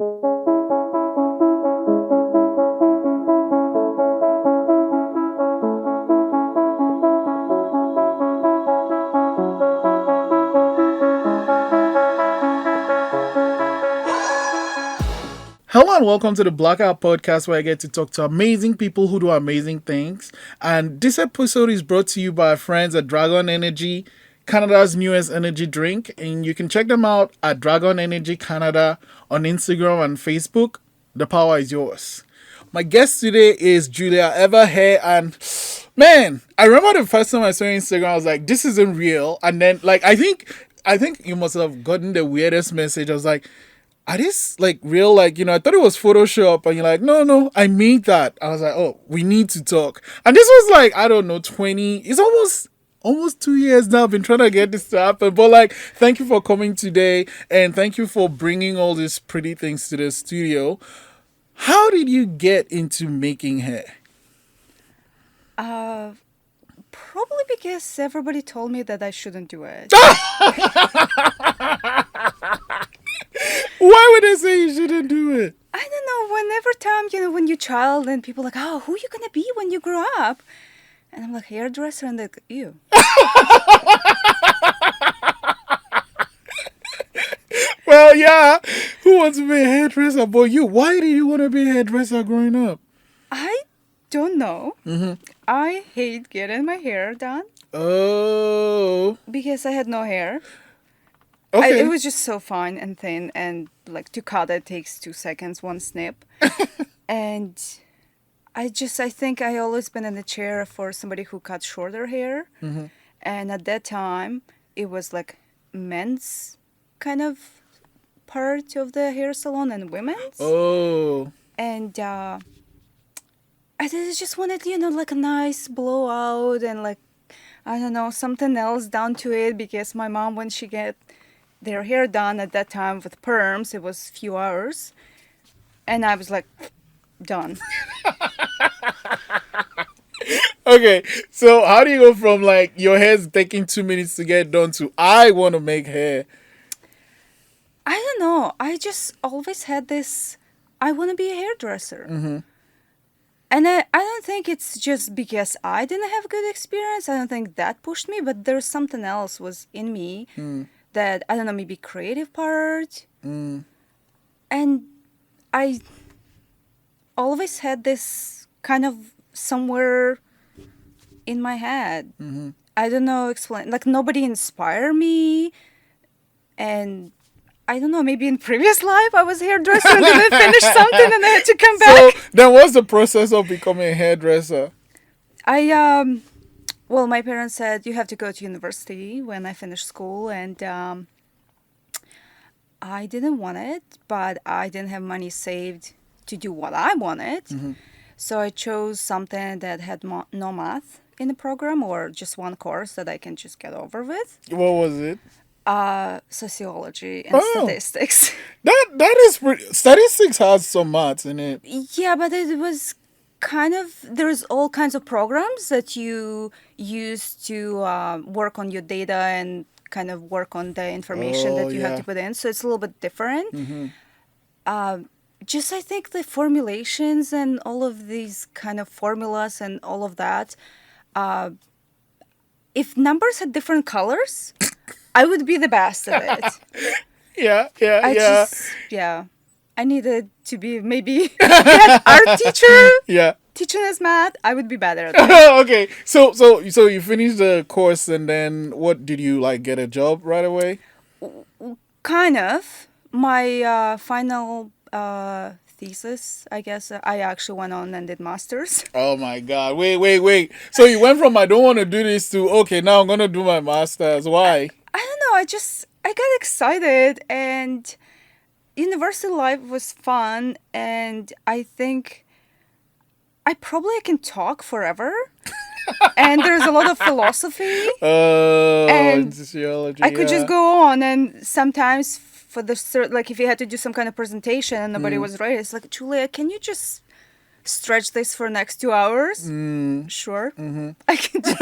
Hello and welcome to the Blackout Podcast, where I get to talk to amazing people who do amazing things. And this episode is brought to you by our friends at Dragon Energy, Canada's newest energy drink. And you can check them out at Dragon Energy Canada on Instagram and Facebook. The power is yours. My guest today is Julia Everhair, and man, I remember the first time I saw her on Instagram, I was like, this isn't real. And then I think you must have gotten the weirdest message. I was like, are this like real? I thought it was Photoshop, and you're like, no, I mean that. I was like, oh, we need to talk. And this was like, I don't know, 20, it's almost 2 years now. I've been trying to get this to happen. But thank you for coming today, and thank you for bringing all these pretty things to the studio. How did you get into making hair? Probably because everybody told me that I shouldn't do it. Why would they say you shouldn't do it? I don't know. When you're a child and people are like, oh, who are you gonna be when you grow up? And I'm like, hairdresser, and they're like, ew. Well, yeah. Who wants to be a hairdresser? But you, why did you want to be a hairdresser growing up? I don't know. Mm-hmm. I hate getting my hair done. Oh. Because I had no hair. Okay. It was just so fine and thin, and to cut it takes 2 seconds, one snip. And I think I always been in the chair for somebody who cut shorter hair. Mm-hmm. And at that time, it was like men's kind of part of the hair salon and women's. Oh. And I just wanted, like a nice blowout and I don't know, something else done to it, because my mom, when she get their hair done at that time with perms, it was few hours. And I was like, done. Okay, so how do you go from your hair's taking 2 minutes to get done to I want to make hair? I don't know. I just always had this, I want to be a hairdresser. Mm-hmm. And I don't think it's just because I didn't have good experience. I don't think that pushed me, but there's something else was in me that, I don't know, maybe creative part. Mm. And I always had this kind of somewhere in my head. Mm-hmm. I don't know, explain. Nobody inspired me. And I don't know, maybe in previous life I was a hairdresser and then I finished something and I had to come back. So then what's the process of becoming a hairdresser? Well, my parents said you have to go to university when I finished school, and I didn't want it, but I didn't have money saved to do what I wanted. Mm-hmm. So I chose something that had no math in the program, or just one course that I can just get over with. What was it? Sociology and statistics. That is pretty. Statistics has some maths in it. Yeah, but it was there's all kinds of programs that you use to work on your data and kind of work on the information that you have to put in. So it's a little bit different. Mm-hmm. I think the formulations and all of these kind of formulas and all of that, if numbers had different colors, I would be the best at it. Yeah. I needed to be maybe an art teacher. Yeah. Teaching us math, I would be better at that. Okay. So you finished the course, and then what, did you get a job right away? Kind of. My final thesis, I guess, I actually went on and did masters. Oh my God. Wait. So you went from I don't want to do this to, okay, now I'm going to do my masters. Why? I don't know. I got excited, and university life was fun, and I think I can talk forever. And there's a lot of philosophy. Oh, and sociology. I could just go on, and sometimes for the if you had to do some kind of presentation and nobody was ready, it's like, Julia, can you just stretch this for next 2 hours? Sure. Mm-hmm. I can do.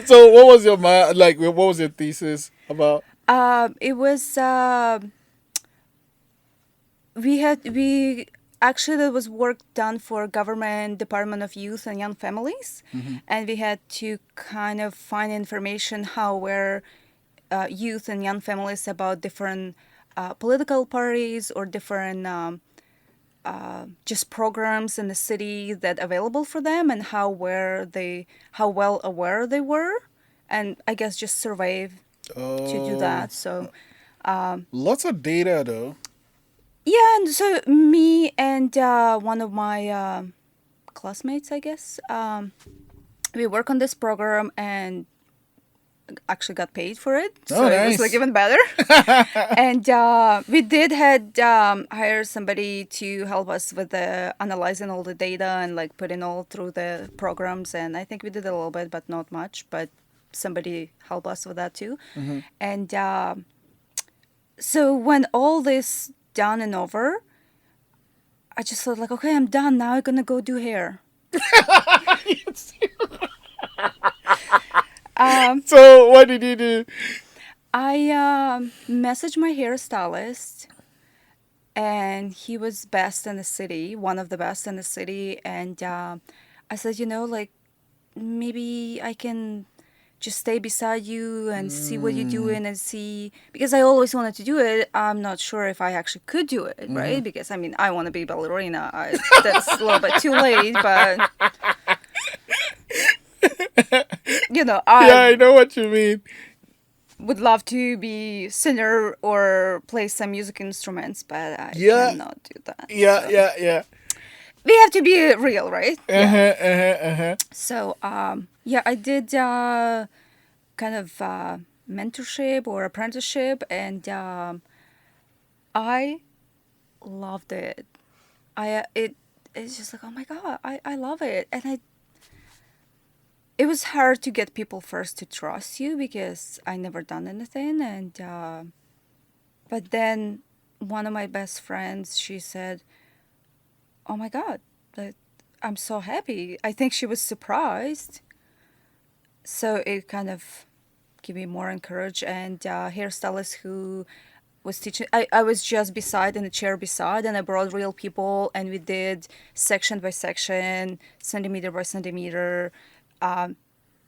So what was your what was your thesis about? It was we actually there was work done for government Department of Youth and Young Families, and we had to kind of find information how were youth and young families about different political parties or different just programs in the city that available for them, and how well aware they were, and I guess just survey to do Oh, that. So lots of data though. yeah, and so me and one of my classmates, I guess, we work on this program and actually got paid for it, so Oh, it was like nice. even better. And we did had hire somebody to help us with the analyzing all the data and like putting all through the programs, and I think we did a little bit but not much, but somebody helped us with that too. And so when all this done and over, I just thought like, okay, I'm done now, I'm gonna go do hair. So what did you do? I messaged my hairstylist, and he was best in the city, one of the best in the city. And I said, like, maybe I can just stay beside you and see what you're doing and see, because I always wanted to do it. I'm not sure if I actually could do it, right? Because I mean, I want to be ballerina. That's a little bit too late, but Yeah, I I know what you mean. would love to be singer or play some music instruments, but I Yeah, cannot do that. yeah, So yeah. we have to be real, right? Yeah. Uh-huh. So yeah, I did kind of mentorship or apprenticeship, and I loved it. It's just like, oh my god, I love it. And it was hard to get people first to trust you because I never done anything. And but then one of my best friends, she said, oh my god, that I'm so happy. I think she was surprised. So it kind of gave me more encourage. And hairstylist who was teaching, I was just beside in the chair beside, and I brought real people, and we did section by section, centimeter by centimeter.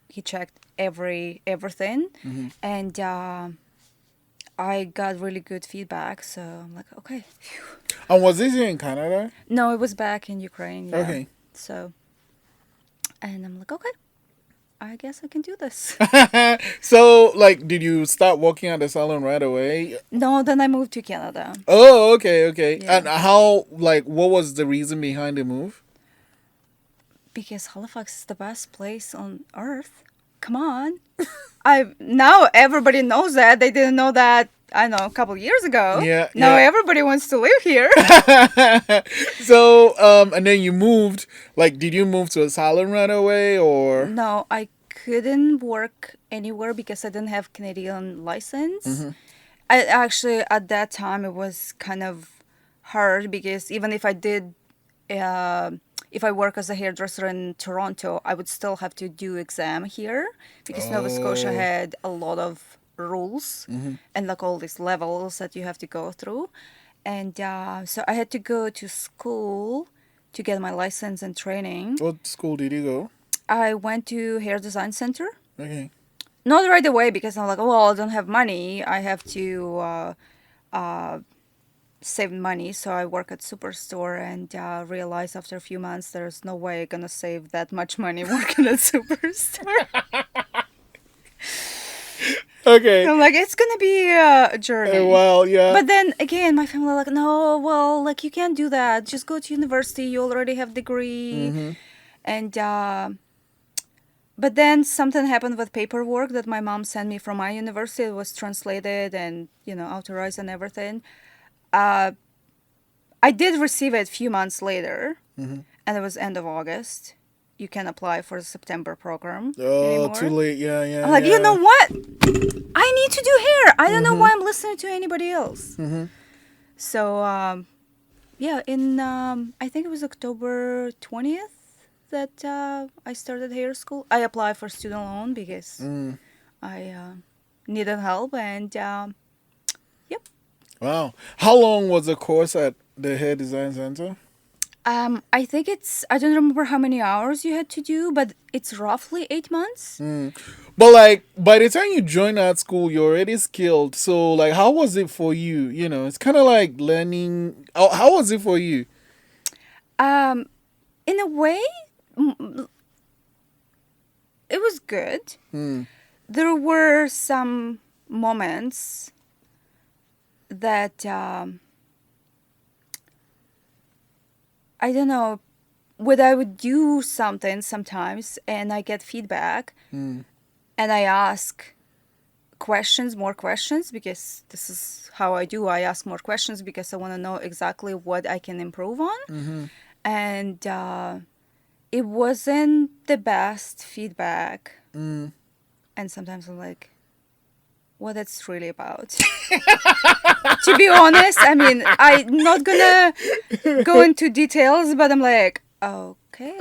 He checked everything, and I got really good feedback. So I'm like, okay. And was this here in Canada? No, it was back in Ukraine. Yeah. Okay. So, and I'm like, okay, I guess I can do this. So, like, did you start working at the salon right away? No, then I moved to Canada. Oh, okay. Yeah. And how, like, what was the reason behind the move? Because Halifax is the best place on earth. Come on. I now everybody knows that. They didn't know that, I don't know, a couple of years ago. Yeah, Now yeah. everybody wants to live here. So, and then you moved, like, did you move to a salon right away or? No, I couldn't work anywhere because I didn't have Canadian license. I actually at that time it was kind of hard because even if I did if I work as a hairdresser in Toronto, I would still have to do exam here because Nova Scotia Oh. had a lot of rules and like all these levels that you have to go through. And so I had to go to school to get my license and training. What school did you go? I went to Hair Design Center. Okay. Not right away because I'm like, oh, well, I don't have money. I have to save money. So I work at Superstore and realized after a few months there's no way I'm going to save that much money working at Superstore. Okay. I'm like, it's going to be a journey. Well, yeah. But then again, my family like, no, well, like you can't do that. Just go to university. You already have degree. And but then something happened with paperwork that my mom sent me from my university. It was translated and authorized and everything. I did receive it a few months later, and it was end of August. You can apply for the September program Oh, anymore. too late. Yeah. I'm like, you know what? I need to do hair. I don't know why I'm listening to anybody else. So, yeah, in I think it was October 20th that I started hair school. I applied for student loan because I needed help, and yep. Wow. How long was the course at the Hair Design Center? I think I don't remember how many hours you had to do, but it's roughly 8 months. But like by the time you join art school, you're already skilled. So like, how was it for you? You know, it's kind of like learning. How was it for you? Um, in a way, m- it was good. There were some moments that I don't know, when I would do something sometimes and I get feedback and I ask questions, more questions, because this is how I do. I ask more questions because I want to know exactly what I can improve on. And it wasn't the best feedback. And sometimes I'm like, what it's really about. To be honest, I mean, I'm not gonna go into details, but I'm like, okay.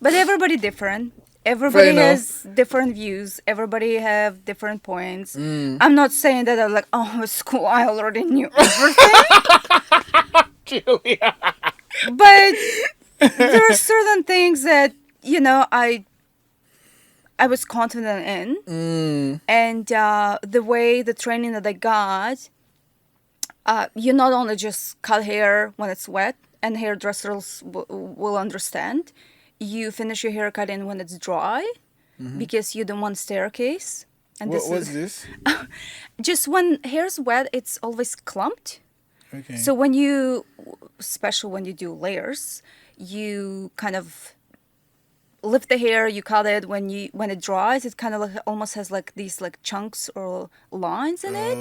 But everybody different. Fair Everybody enough. has different views. Everybody have different points. I'm not saying that I'm like, oh, at school I already knew everything, Julia. but there are certain things that I was confident in, and the way the training that I got, you not only just cut hair when it's wet, and hairdressers will understand. You finish your hair cutting when it's dry, because you don't want staircase. And What this was is this? just when hair's wet, it's always clumped. Okay. So especially when you do layers, you kind of lift the hair, you cut it. When it dries, it kind of like almost has like these like chunks or lines in it,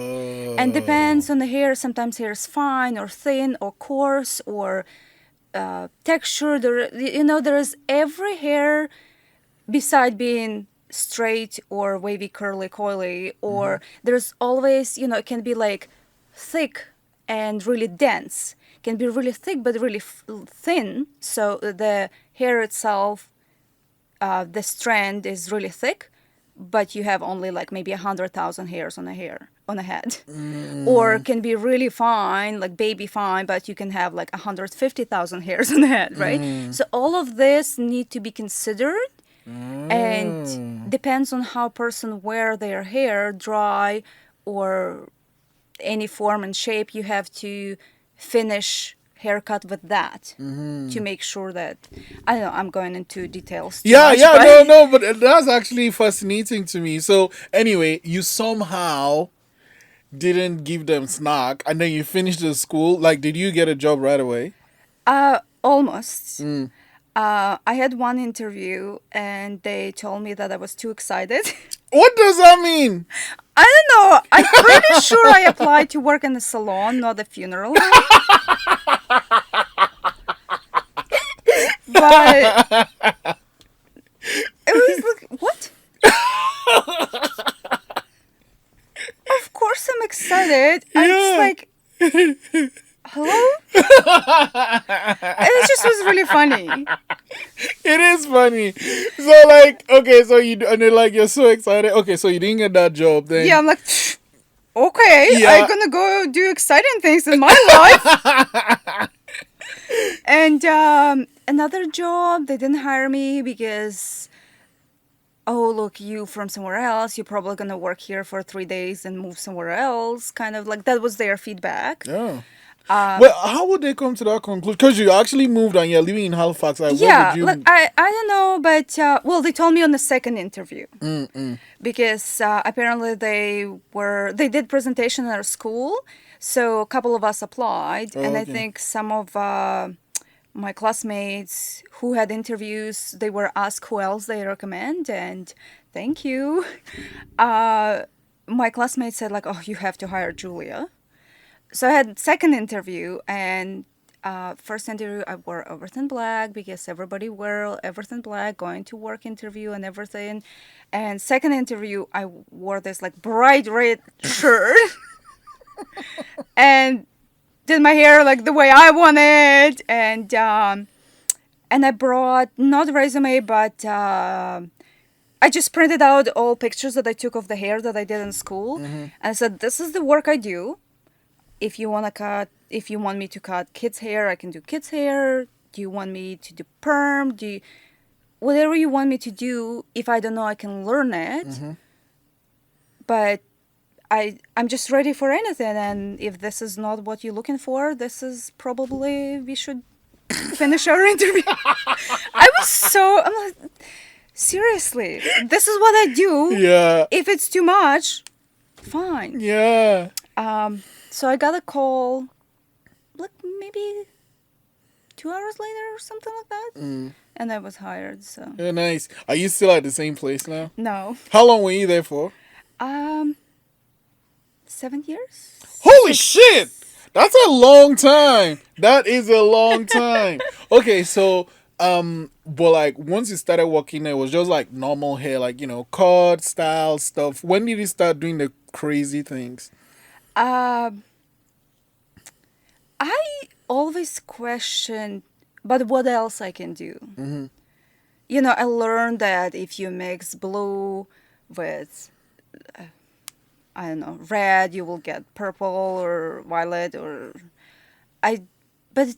and depends on the hair. Sometimes hair is fine or thin or coarse or texture. There is every hair beside being straight or wavy, curly, coily, or there's always, it can be like thick and really dense. Can be really thick but really thin. So the hair itself, the strand is really thick, but you have only like maybe 100,000 hairs on a head. Or can be really fine, like baby fine, but you can have like 150,000 hairs on the head, right? So all of this need to be considered, and depends on how person wear their hair, dry or any form and shape. You have to finish haircut with that to make sure that, I don't know, I'm going into details too Yeah, much, yeah, but no, no, but that's actually fascinating to me. So anyway, you somehow didn't give them snack, and then you finished the school. Like, did you get a job right away? almost. I had one interview and they told me that I was too excited. What does that mean? I don't know. I'm pretty sure I applied to work in a salon, not a funeral home. But it was like, what? Of course I'm excited. And it's like, hello? And it just was really funny. It is funny. So like, okay, so and they're like, you're so excited. Okay, so you didn't get that job then. Yeah, I'm like, okay, Yeah. I'm gonna go do exciting things in my life. And another job, they didn't hire me because, oh, look, you from somewhere else, you're probably gonna work here for 3 days and move somewhere else. Kind of like that was their feedback. Yeah. Well, how would they come to that conclusion? Because you actually moved and you're living in Halifax. Like, what Yeah, would you? like I don't know, but well, they told me on the second interview because apparently they did presentation at our school, so a couple of us applied, Oh, and I okay. think some of my classmates who had interviews, they were asked who else they recommend, and thank you. My classmates said like, oh, you have to hire Julia. So I had second interview, and first interview I wore everything black because everybody wear everything black going to work interview and everything. And second interview I wore this like bright red shirt and did my hair like the way I wanted, and I brought not resume but I just printed out all pictures that I took of the hair that I did in school, and I said, "This is the work I do. If you want me to cut kids' hair, I can do kids' hair. Do you want me to do perm? Whatever you want me to do. If I don't know, I can learn it. But I'm just ready for anything. And if this is not what you're looking for, this is probably we should finish our interview." I'm like, seriously, this is what I do. Yeah. If it's too much, fine. Yeah. So I got a call, like maybe 2 hours later or something like that, and I was hired. So Yeah, nice. Are you still at the same place now? no, How long were you there for? 7 years. Holy shit! That's a long time. That is a long time. Okay, so but like once you started working there, it was just like normal hair, like cut, style stuff. When did you start doing the crazy things? Um, I always question, but what else I can do? I learned that if you mix blue with, I don't know, red, you will get purple or violet or I. But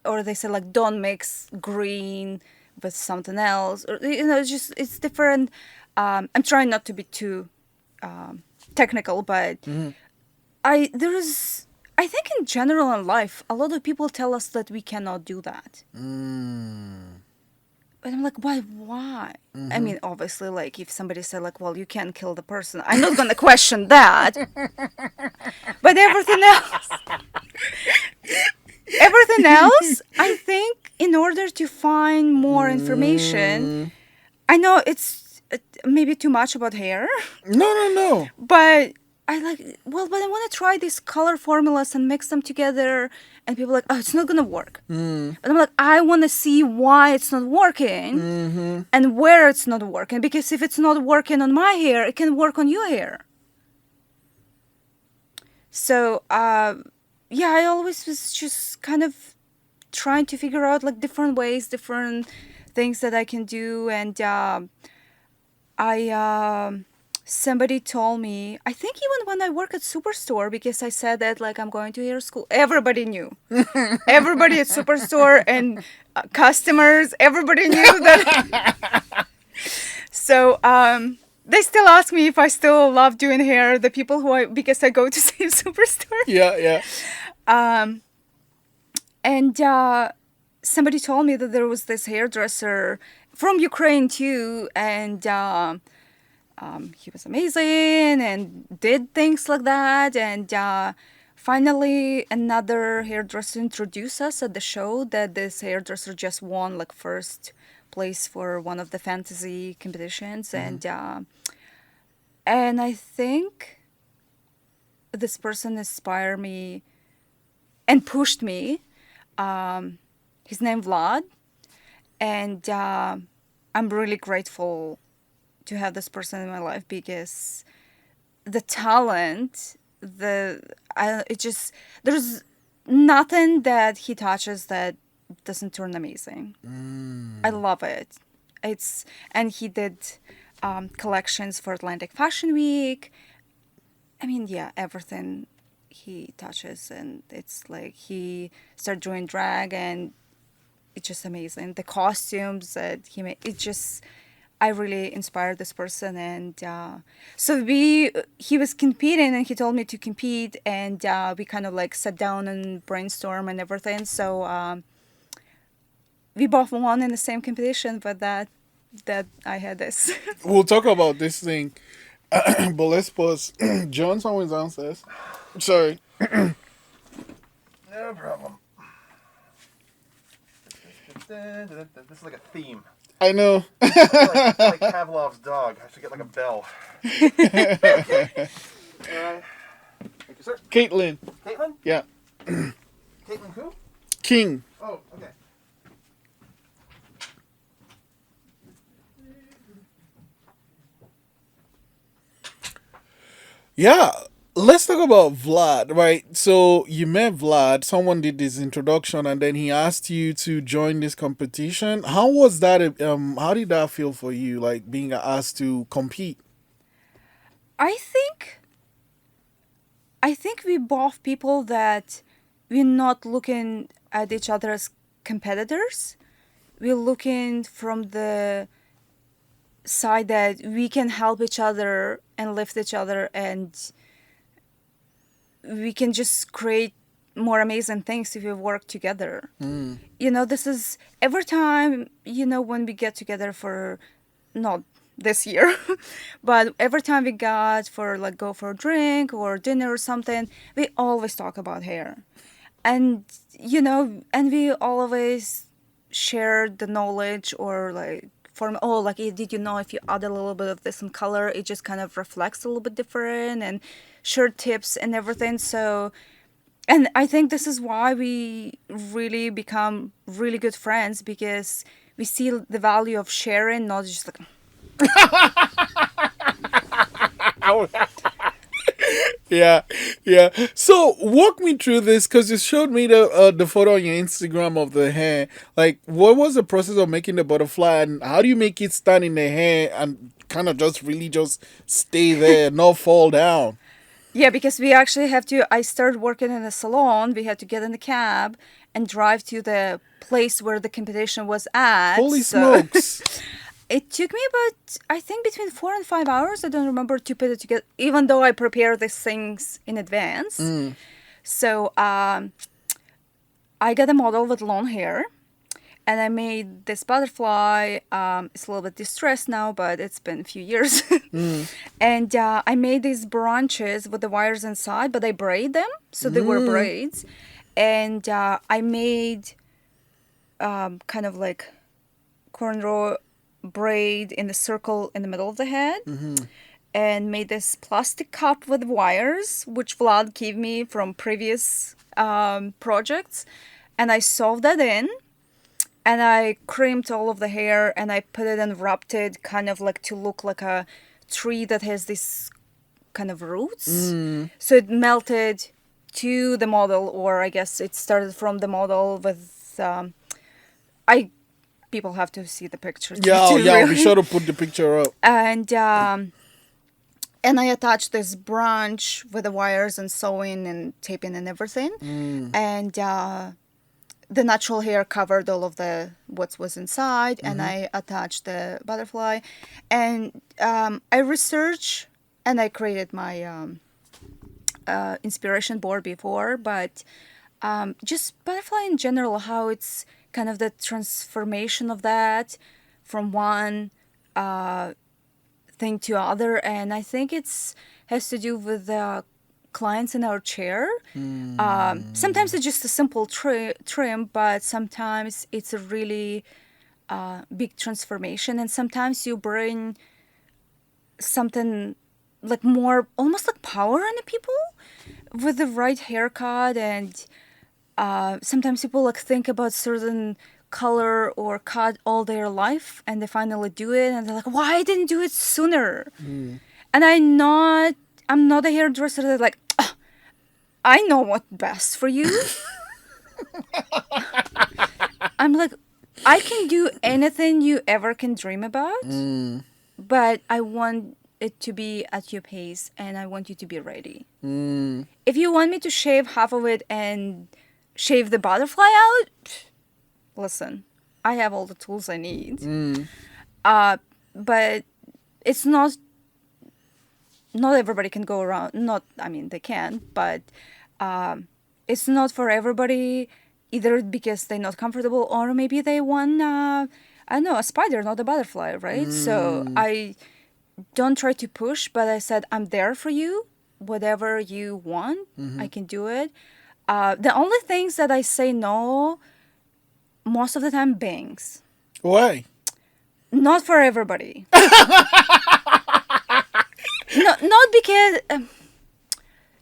or they say like don't mix green with something else, or it's different. I'm trying not to be too technical, but I think in general in life, a lot of people tell us that we cannot do that. But I'm like, why? I mean, obviously, like, if somebody said, like, well, you can't kill the person, I'm not going to question that. But everything else, I think in order to find more information, I know it's maybe too much about hair. No. But but I want to try these color formulas and mix them together. And people are like, oh, it's not going to work. But I'm like, I want to see why it's not working and where it's not working. Because if it's not working on my hair, it can work on your hair. So, I always was just kind of trying to figure out like different ways, different things that I can do. And somebody told me, I think even when I work at Superstore, because I said that like I'm going to hair school, everybody knew. Everybody at Superstore and customers, everybody knew that. So they still ask me if I still love doing hair. The people because I go to same Superstore. Yeah. And somebody told me that there was this hairdresser from Ukraine too, and he was amazing and did things like that. And finally, another hairdresser introduced us at the show that this hairdresser just won like first place for one of the fantasy competitions. And I think this person inspired me and pushed me. His name Vlad, and I'm really grateful to have this person in my life because the talent, there's nothing that he touches that doesn't turn amazing. I love it. And he did collections for Atlantic Fashion Week. I mean, yeah, everything he touches, and it's like he started doing drag, and it's just amazing. The costumes that he made, I really inspired this person. And so he was competing, and he told me to compete, and we kind of like sat down and brainstorm and everything. So we both won in the same competition, but that I had this. We'll talk about this thing, but let's pause. John, someone's downstairs. Sorry. No problem. This is like a theme. I know. It's like Pavlov's dog. I should get like a bell. Okay. Thank you, sir. Caitlin. Caitlin? Yeah. Caitlin who? King. Oh, okay. Yeah. let's talk about Vlad, right? So you met Vlad, someone did this introduction, and then he asked you to join this competition. How was that? How did that feel for you, like being asked to compete? I think I think we both people that we're not looking at each other as competitors. We're looking from the side that we can help each other and lift each other, and we can just create more amazing things if we work together. This is every time, when we get together for, not this year, but every time we got for like go for a drink or dinner or something, we always talk about hair. And, and we always share the knowledge or like, like, did you know if you add a little bit of this in color, it just kind of reflects a little bit different, and share tips and everything. So, and I think this is why we really become really good friends, because we see the value of sharing, not just like, Yeah, yeah. So walk me through this because you showed me the photo on your Instagram of the hair. Like, what was the process of making the butterfly, and how do you make it stand in the hair and kind of just really just stay there, not fall down? yeah, because we actually have to. I started working in a salon. We had to get in the cab and drive to the place where the competition was at. Holy So smokes! it took me about, I think, between 4 and 5 hours. I don't remember to put it together, even though I prepare these things in advance. So I got a model with long hair, and I made this butterfly. It's a little bit distressed now, but it's been a few years. And I made these branches with the wires inside, but I braid them, so they were braids. And I made kind of like cornrow braid in the circle in the middle of the head, and made this plastic cup with wires, which Vlad gave me from previous projects. And I sewed that in, and I crimped all of the hair, and I put it and wrapped it kind of like to look like a tree that has this kind of roots. So it melted to the model, or I guess it started from the model with I people have to see the picture Yeah, to yeah. I'll be really. sure to put the picture up. And I attached this branch with the wires and sewing and taping and everything. And the natural hair covered all of the what was inside, and I attached the butterfly. And I researched and I created my inspiration board before, but just butterfly in general, how it's kind of the transformation of that from one thing to other. And I think it's has to do with the clients in our chair. Sometimes it's just a simple trim, but sometimes it's a really big transformation, and sometimes you bring something like more almost like power in the people with the right haircut. And sometimes people like think about certain color or cut all their life, and they finally do it, and they're like, why I didn't do it sooner? And I'm not a hairdresser that's like, I know what's best for you. I'm like, I can do anything you ever can dream about, but I want it to be at your pace, and I want you to be ready. If you want me to shave half of it and shave the butterfly out, listen, I have all the tools I need. But it's not everybody can go around. I mean, they can, but it's not for everybody, either because they're not comfortable, or maybe they want, I don't know, a spider, not a butterfly, right? So I don't try to push, but I said, I'm there for you. Whatever you want, I can do it. The only things that I say no, most of the time, bangs. Why? Not for everybody. Not because,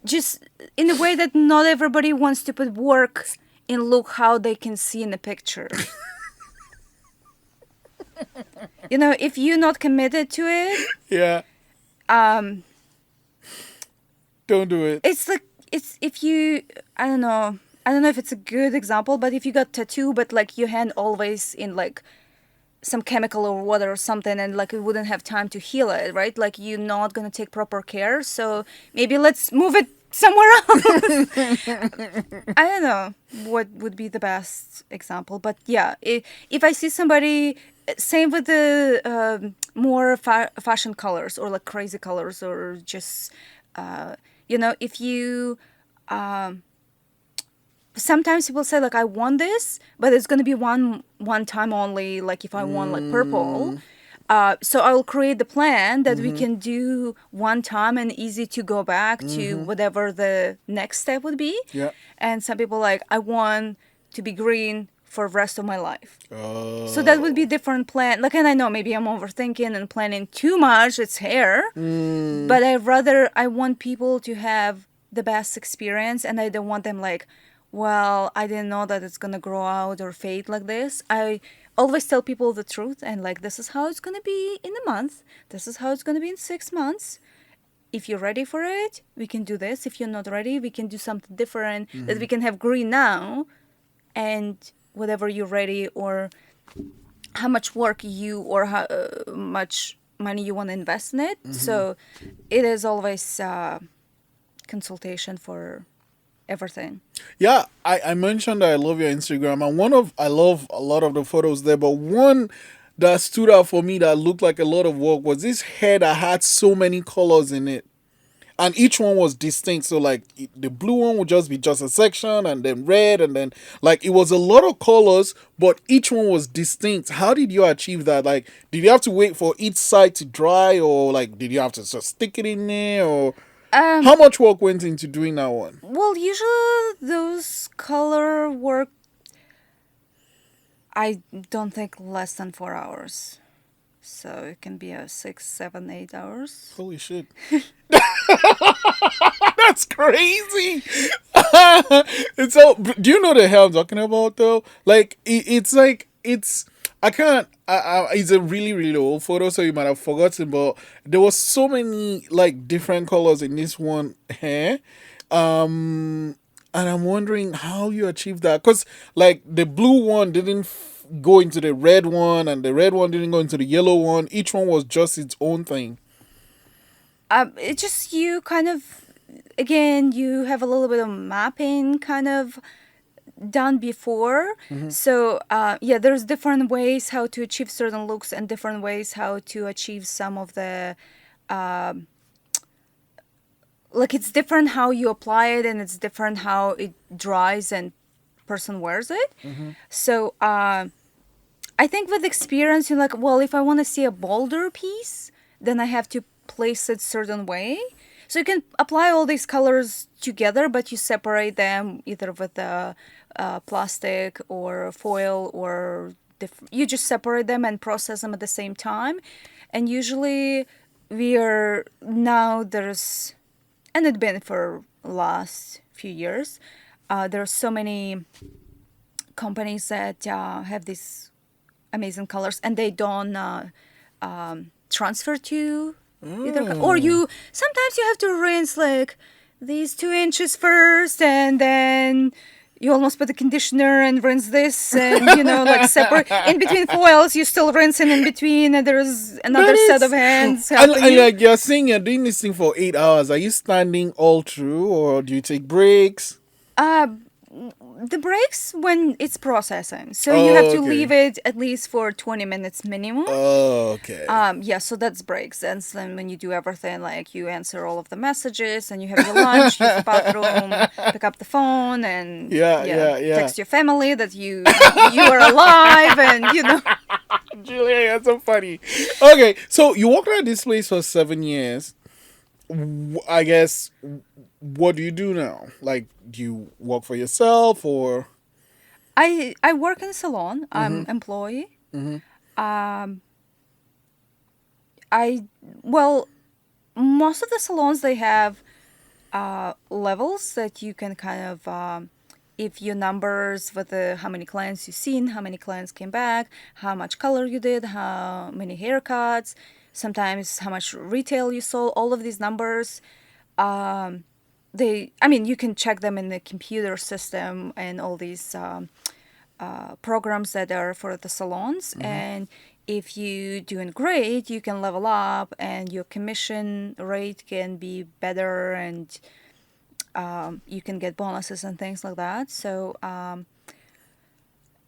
just in a way that not everybody wants to put work in look how they can see in the picture. If you're not committed to it, Yeah. Don't do it. It's like, it's if you, I don't know if it's a good example, but if you got tattoo, but like your hand always in like some chemical or water or something, and like it wouldn't have time to heal it, right? Like you're not gonna take proper care, so maybe let's move it somewhere else. I don't know what would be the best example, but yeah, if I see somebody, same with the more fashion colors or like crazy colors or just, if you. Sometimes people say like I want this, but it's gonna be one time only. Like if I want like purple, so I'll create the plan that we can do one time and easy to go back to whatever the next step would be. Yeah. And some people like I want to be green for the rest of my life. Oh. So that would be different plan. Like, and I know maybe I'm overthinking and planning too much. It's hair, but I want people to have the best experience, and I don't want them like, well, I didn't know that it's gonna grow out or fade like this. I always tell people the truth, and like, this is how it's gonna be in a month. This is how it's gonna be in 6 months. If you're ready for it, we can do this. If you're not ready, we can do something different that we can have green now, and whatever you're ready, or how much work you or how much money you want to invest in it. So it is always consultation for everything. Yeah, I mentioned that I love your Instagram, and I love a lot of the photos there, but one that stood out for me that looked like a lot of work was this hair that had so many colors in it. And each one was distinct. So like the blue one would just be just a section, and then red, and then like it was a lot of colors, but each one was distinct. How did you achieve that? Like, did you have to wait for each side to dry, or like did you have to just stick it in there, or how much work went into doing that one? Well, usually those color work, I don't think less than 4 hours. So it can be a 6, 7, 8 hours. Holy shit. That's crazy. It's so. Do you know the hell I'm talking about though? Like it's like it's. I can't. It's a really really old photo, so you might have forgotten. But there was so many like different colors in this one hair, and I'm wondering how you achieved that. Cause like the blue one didn't go into the red one, and the red one didn't go into the yellow one. Each one was just its own thing. It just, you kind of, again, you have a little bit of mapping kind of done before. So yeah, there's different ways how to achieve certain looks, and different ways how to achieve some of the like, it's different how you apply it, and it's different how it dries and person wears it. So I think with experience, you're like, well, if I want to see a bolder piece, then I have to place it certain way. So you can apply all these colors together, but you separate them either with a plastic or foil, or you just separate them and process them at the same time. And usually there's, and it's been for last few years, there are so many companies that have these amazing colors, and they don't transfer to either, or sometimes you have to rinse like these 2 inches first, and then you almost put the conditioner and rinse this, and like separate in between foils, you still rinsing in between, and there's another set of hands helping And you. like you're saying, you're doing this thing for 8 hours. Are you standing all through, or do you take breaks? The breaks when it's processing, so you have to okay. leave it at least for 20 minutes minimum. Oh, okay. Yeah, so that's breaks. And then when you do everything, like you answer all of the messages, and you have your lunch, use the bathroom, pick up the phone, and Yeah. text your family that you are alive, and Julia, you're so funny. Okay, so you worked at this place for 7 years. I guess, what do you do now? Like, do you work for yourself, or? I work in a salon. I'm employee. Well, most of the salons, they have levels that you can kind of, if your numbers with how many clients you've seen, how many clients came back, how much color you did, how many haircuts, sometimes how much retail you sold, all of these numbers. you can check them in the computer system and all these programs that are for the salons. And if you doing great, you can level up and your commission rate can be better, and you can get bonuses and things like that. So,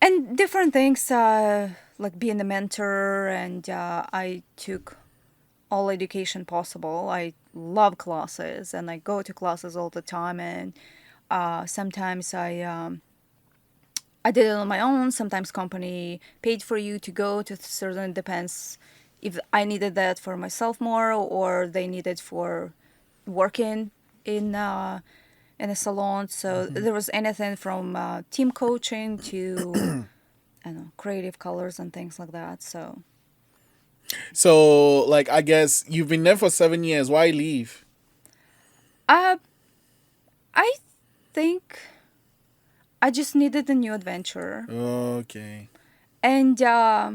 and different things like being a mentor, and I took all education possible. I love classes and I go to classes all the time, and sometimes I did it on my own. Sometimes company paid for you to go to certain, depends if I needed that for myself more or they needed for working in a salon. So there was anything from team coaching to I don't know, creative colors and things like that. So, like, I guess you've been there for 7 years. Why leave? Uh, I think I just needed a new adventure. Okay. And I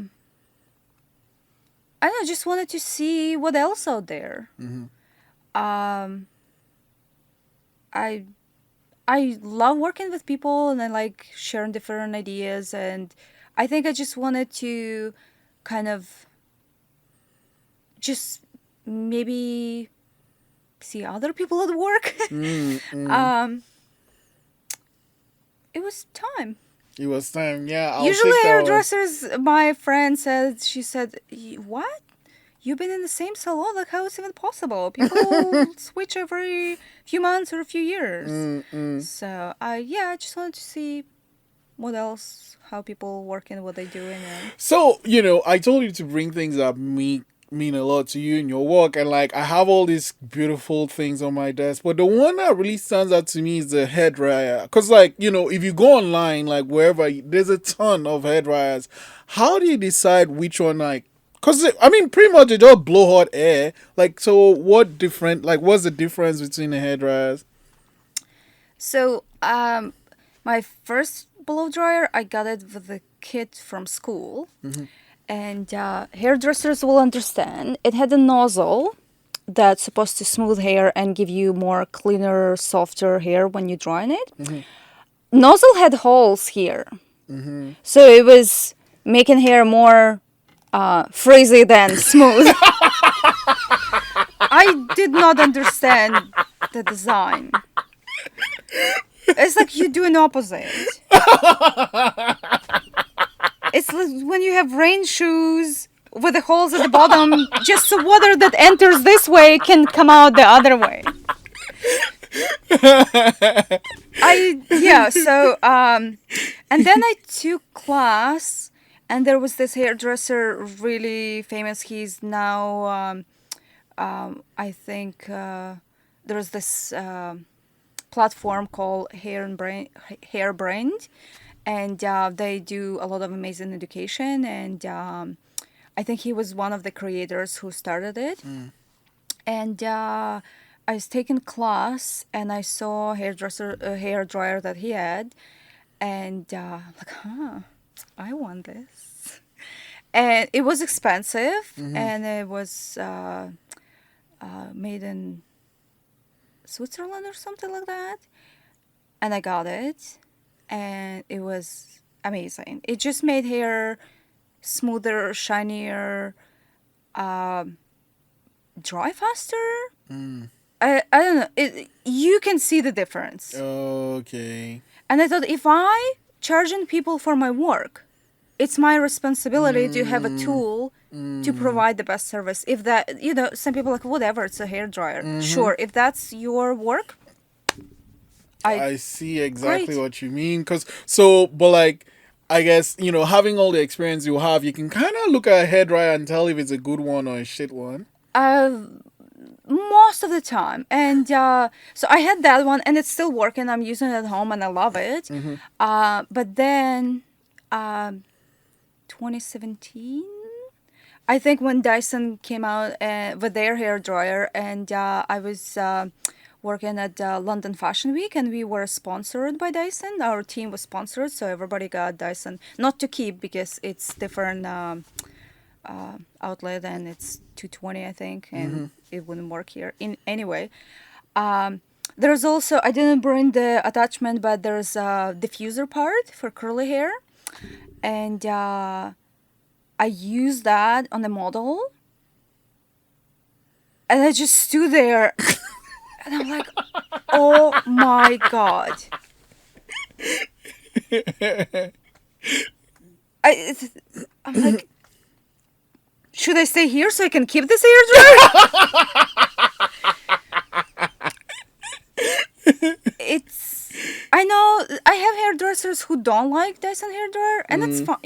don't know, just wanted to see what else out there. Um, I I love working with people and I like sharing different ideas, and I think I just wanted to kind of just maybe see other people at work. um, it was time. It was time. Yeah, I'll Usually take that one. hairdressers, my friend said, she said, what? You've been in the same salon? Like, how is it even possible? People switch every few months or a few years. So, I just wanted to see what else, how people working, what they doing. And So, I told you to bring things that mean a lot to you in your work, and like I have all these beautiful things on my desk, but the one that really stands out to me is the hair dryer. Because, like, if you go online, like wherever, there's a ton of hair dryers. How do you decide which one, like, because I mean, pretty much they just blow hot air. Like, so what's the difference between the hair dryers? so, my first blow dryer, I got it with a kit from school. And hairdressers will understand. It had a nozzle that's supposed to smooth hair and give you more cleaner, softer hair when you're drying it. Nozzle had holes here. So it was making hair more frizzy than smooth. I did not understand the design. It's like you do an opposite. It's like when you have rain shoes with the holes at the bottom, just so water that enters this way can come out the other way. And then I took class, and there was this hairdresser, really famous. He's now, I think, there's this platform called Hairbrained, and they do a lot of amazing education. And I think he was one of the creators who started it. And I was taking class, and I saw a hair dryer that he had, and like, I want this. And it was expensive, and it was made in Switzerland or something like that. And I got it, and it was amazing. It just made hair smoother, shinier, dry faster. I don't know. You can see the difference. Okay. And I thought, if I charging people for my work, it's my responsibility to have a tool to provide the best service. If that, some people are like, whatever, it's a hair dryer. Sure, if that's your work, I see exactly Great. what you mean. But like, I guess, having all the experience you have, you can kind of look at a hairdryer and tell if it's a good one or a shit one. Most of the time. And so I had that one, and it's still working. I'm using it at home, and I love it. But then 2017, I think, when Dyson came out with their hair dryer, and I was working at London Fashion Week, and we were sponsored by Dyson. Our team was sponsored, so everybody got Dyson. Not to keep, because it's different outlet, and it's 220, I think, and it wouldn't work here. Anyway, There's also, I didn't bring the attachment, but there's a diffuser part for curly hair. And I used that on the model. And I just stood there. And I'm like, oh my God. I'm like, should I stay here so I can keep this hairdryer? I know I have hairdressers who don't like Dyson hairdryer, and it's fine.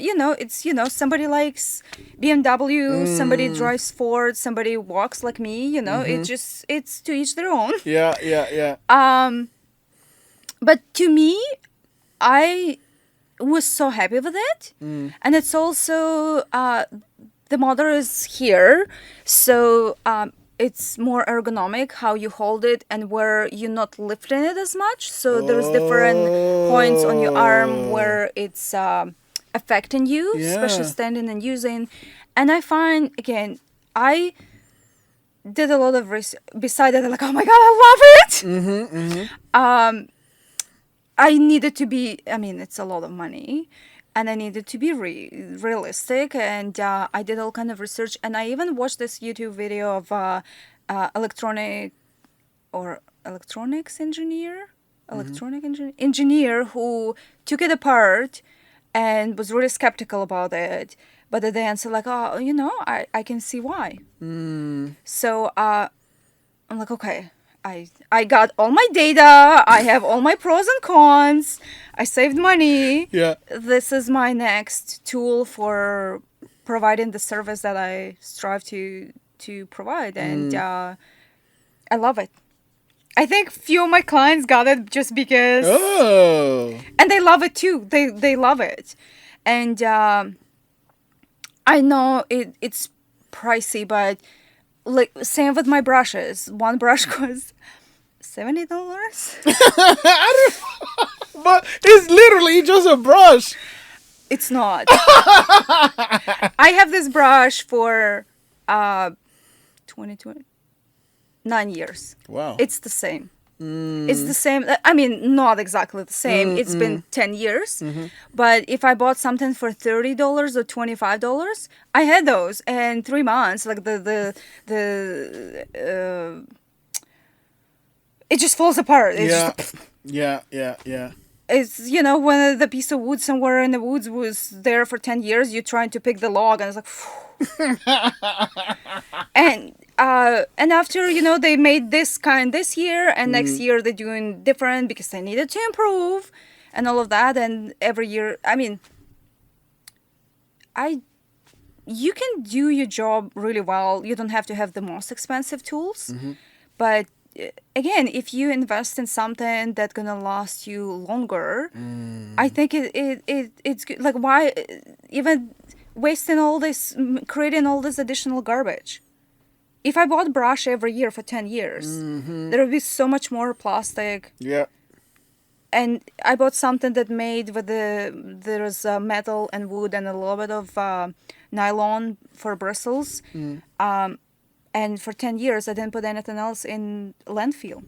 Somebody likes BMW, somebody drives Ford, somebody walks like me. It's to each their own. Yeah. But to me, I was so happy with it, and it's also the motor is here, so it's more ergonomic how you hold it and where you're not lifting it as much. So there's different points on your arm where it's affecting you, especially standing and using. And I find, again, I did a lot of research. Besides that, I'm like, oh my God, I love it! I needed to be, it's a lot of money. And I needed to be realistic, and I did all kind of research, and I even watched this YouTube video of electronics engineer who took it apart and was really skeptical about it, but at the end said like, oh, I can see why. So I'm like, okay. I got all my data. I have all my pros and cons. I saved money. Yeah. This is my next tool for providing the service that I strive to provide, and I love it. I think few of my clients got it just because, and they love it too. They love it, and I know it's pricey, but. Like, same with my brushes. One brush costs $70. But it's literally just a brush. It's not. I have this brush for 9 years. Wow. It's the same. It's the same. Not exactly the same. It's been 10 years. But if I bought something for $30 or $25, I had those in 3 months. Like it just falls apart. It's Yeah. It's, when the piece of wood somewhere in the woods was there for 10 years, you're trying to pick the log, and it's like, and after, they made this kind this year, and next year they're doing different because they needed to improve and all of that. And every year, you can do your job really well. You don't have to have the most expensive tools, but again, if you invest in something that's gonna last you longer, I think it's good. Like, why even wasting all this, creating all this additional garbage? If I bought brush every year for 10 years, there would be so much more plastic. Yeah. And I bought something that made with there's metal and wood and a little bit of nylon for bristles. And for 10 years, I didn't put anything else in landfill.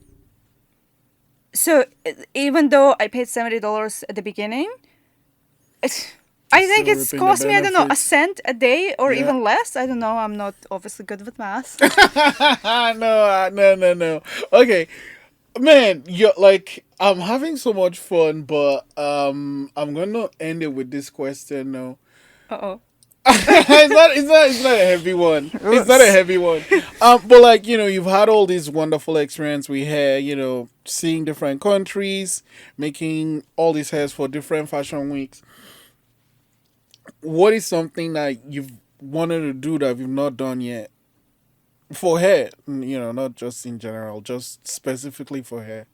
So even though I paid $70 at the beginning, I think it's cost me, I don't know, a cent a day or even less. I don't know. I'm not obviously good with math. No. Okay. Man, you're like, I'm having so much fun, but I'm going to end it with this question now. Uh-oh. It's not a heavy one. It's not a heavy one. But like, you've had all this wonderful experience we had, seeing different countries, making all these hairs for different fashion weeks. What is something that you've wanted to do that you've not done yet? For hair, not just in general, just specifically for hair.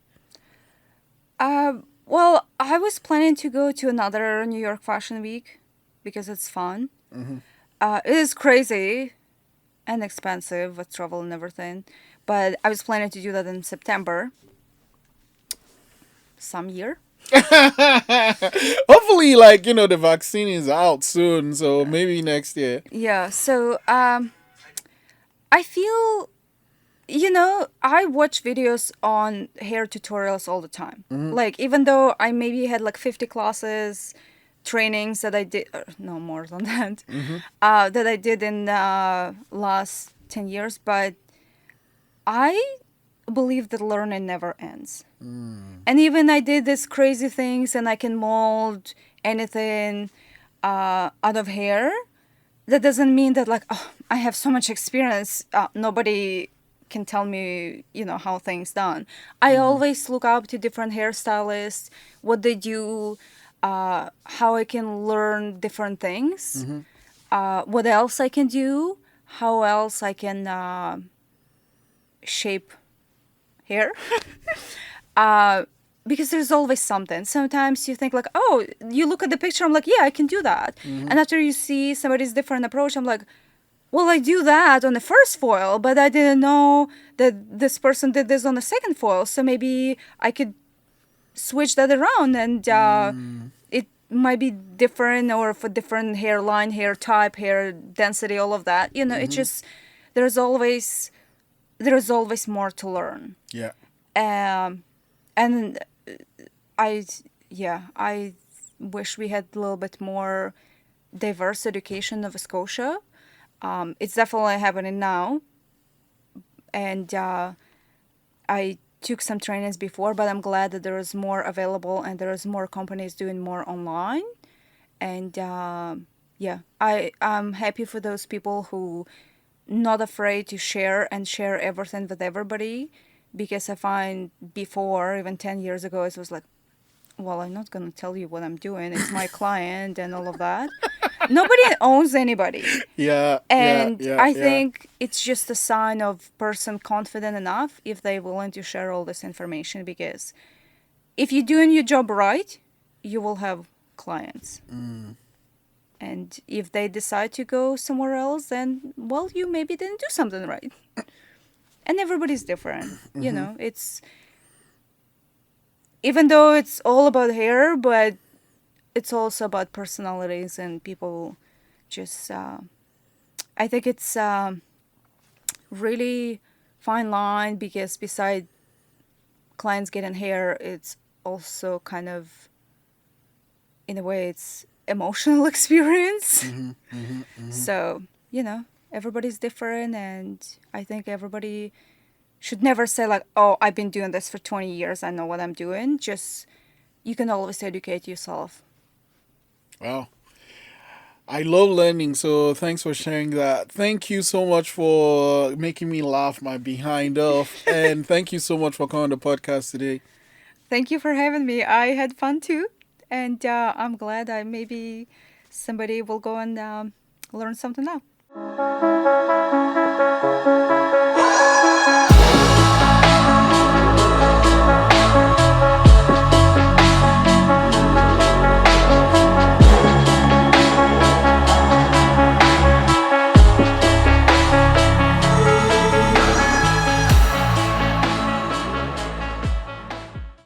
Well, I was planning to go to another New York Fashion Week because it's fun. It is crazy and expensive with travel and everything, but I was planning to do that in September. Some year. Hopefully, the vaccine is out soon, so maybe next year. Yeah, so I feel I watch videos on hair tutorials all the time. Like, even though I maybe had like 50 classes, trainings that I did, no more than that, that I did in the last 10 years, but I believe that learning never ends. And even I did these crazy things and I can mold anything out of hair. That doesn't mean that like, oh, I have so much experience. Nobody can tell me, how things done. I always look up to different hairstylists, what they do, how I can learn different things, what else I can do, how else I can shape hair. Because there's always something. Sometimes you think like, oh, you look at the picture, I'm like, yeah, I can do that. And after you see somebody's different approach, I'm like, well, I do that on the first foil, but I didn't know that this person did this on the second foil. So maybe I could switch that around, and it might be different, or for different hairline, hair type, hair density, all of that. It just, there's always more to learn. Yeah. And I wish we had a little bit more diverse education in Nova Scotia. It's definitely happening now, and I took some trainings before, but I'm glad that there is more available and there is more companies doing more online. And I'm happy for those people who not afraid to share everything with everybody, because I find before, even 10 years ago, it was like, well, I'm not going to tell you what I'm doing. It's my client and all of that. Nobody owns anybody. Yeah. And yeah, I yeah. think it's just a sign of person confident enough if they're willing to share all this information, because if you're doing your job right, you will have clients. And if they decide to go somewhere else, then, well, you maybe didn't do something right. And everybody's different. It's, even though it's all about hair, but it's also about personalities and people just, I think it's really fine line, because beside clients getting hair, it's also kind of, in a way, it's emotional experience. So, everybody's different, and I think everybody should never say like, oh, I've been doing this for 20 years, I know what I'm doing. Just, you can always educate yourself. Wow. I love learning, so thanks for sharing that. Thank you so much for making me laugh my behind off, and thank you so much for coming on the podcast today. Thank you for having me. I had fun too, and I'm glad I maybe somebody will go and learn something now.